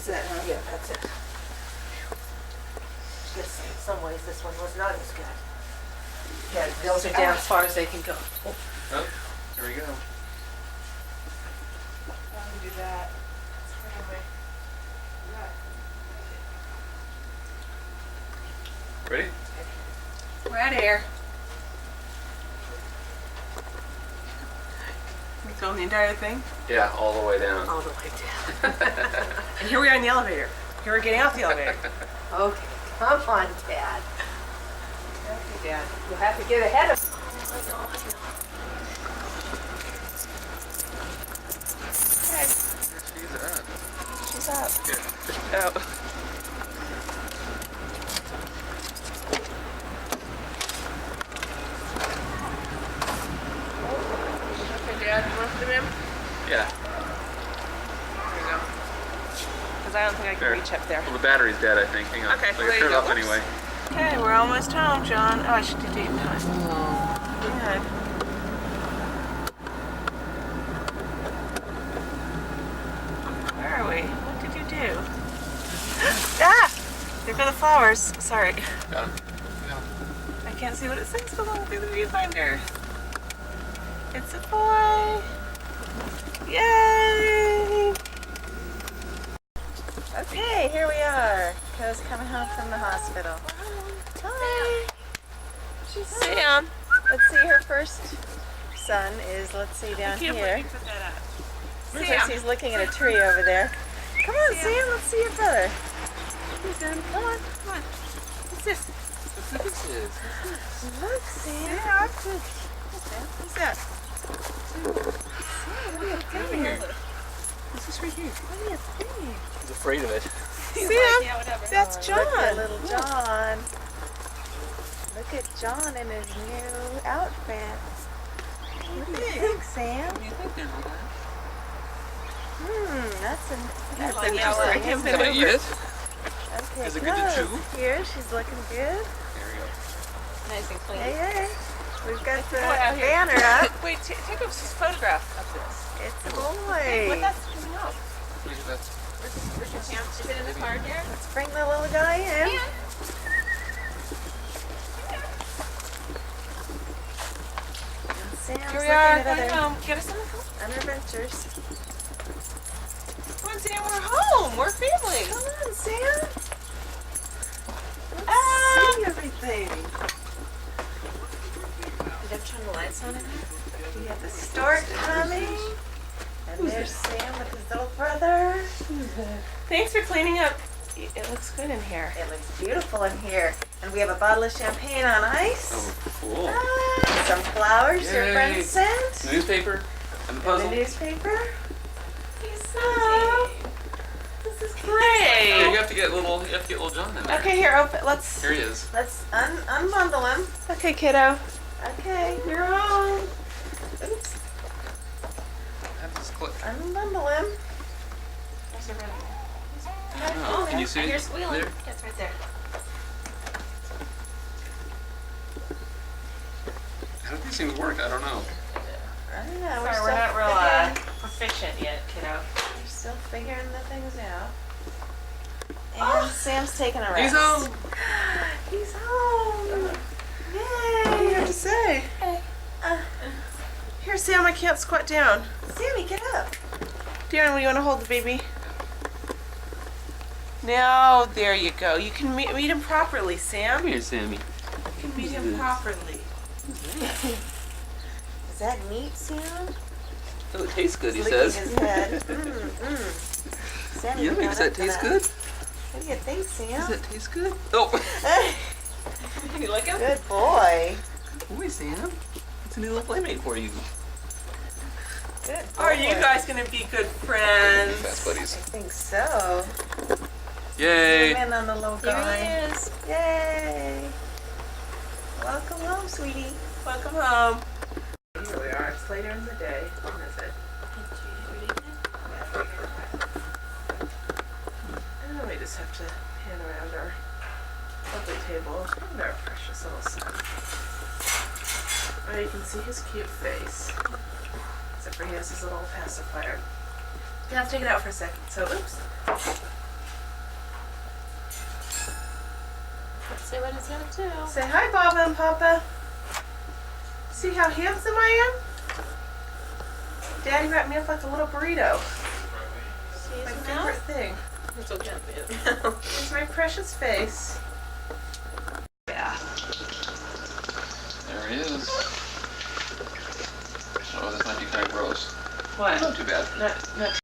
That's it, huh? Yeah, that's it. Guess in some ways this one was not as good. Yeah, those are down as far as they can go. Oh, here we go. I'll do that. Ready? We're out of here. We film the entire thing? Yeah, all the way down. All the way down. And here we are in the elevator. Here we're getting off the elevator. Okay, come on, Dad. Okay, Dad. You'll have to get ahead of us. She's She's up. up. Here. Oh. Okay, Dad, you want to put him in? Yeah. There you go. Because I don't think I can There. reach up there. Well, the battery's dead, I think. Hang on. Okay, So well, I there turn you it go. off anyway. Okay, we're almost home, John. Oh, I should do date time. Good. Where are we? What did you do? Ah! There go the flowers. Sorry. Got him. I can't see what it says below through the viewfinder. It's a boy. Yay! Okay, here we are. Co's coming home from the hospital. Hi. She's Sam. Let's see, her first son is, let's see, down here. Sam. He's looking at a tree over there. Come on, Sam, let's see your brother. Come on, come on. What's this? This is. Look, Sam. What's that? Sam, what are you doing? This is right here. What are you doing? He's afraid of it. Sam, that's John. Look at little John. Look at John in his new outfit. What do you think, Sam? What do you think they're doing? That's That's interesting. interesting. Can I eat it? Okay, Is it good to Co's chew? here. She's looking good. There we go. Nice and clean. Hey, hey. We've got the out here. banner up. Wait, take a photograph of this. It's a What boy. that's coming out. Look at that. Where's your Sam? Is it in the car here? Let's bring the little guy in. And Sam's Here we looking are, at going other home. Get us in the car. adventures. Come on, Sam, we're home. We're family. Come on, Sam. Let's Ah. see everything. Did I turn the lights on in here? We have the stork coming. And there's Sam with his little brother. Thanks for cleaning up. It looks good in here. It looks beautiful in here. And we have a bottle of champagne on ice. Oh, cool. Some flowers your Yay. friend sent. Newspaper and the And puzzle. the newspaper. He's Oh, this is Here, you great. have to get little John in there. Okay, here, open. Let's. Here he is. Let's unbundle him. Okay, kiddo. Okay, you're home. Oops, Have this clip. unbundle him. There's a running. Oh, can you see it? Here's squealing. There? It's right there. How do these things work? I don't know. I don't know. Sorry, we're not real proficient yet, kiddo. We're still figuring the things out. And Sam's taking a rest. He's home. He's home. Yay. What do you have to say? Uh, Here, Sam, I can't squat down. Sammy, get up. Darren, will you want to hold the baby? No, there you go. You can meet him properly, Sam. Come here, Sammy. You can meet him properly. Is that neat, Sam? Oh, it tastes good, he Licking says. his head. Sammy, Yummy. got Does that up to taste good? What do you think, Does Sam? that taste good? Oh. You like him? Good boy. Boy, Sam. It's a new little playmate for you. Good boy. Are you guys going to be good friends? Best buddies. I think so. Yay. Zoom in on the little guy. Here he is. Yay. Welcome home, sweetie. Welcome home. Here we are. It's later in the day. When is it? And we just have to pan around our lovely table and our precious little son. Oh, you can see his cute face. Except for he has his little pacifier. You have to take it out for a second. So, oops. say what it's gonna do. Say hi, Baba and Papa. See how handsome I am? Daddy wrapped me up like a little burrito. See My his favorite mouth? thing. It's okay. It's my precious face. Yeah. There he is. Oh, this might be kind of gross. What? Not too bad. Not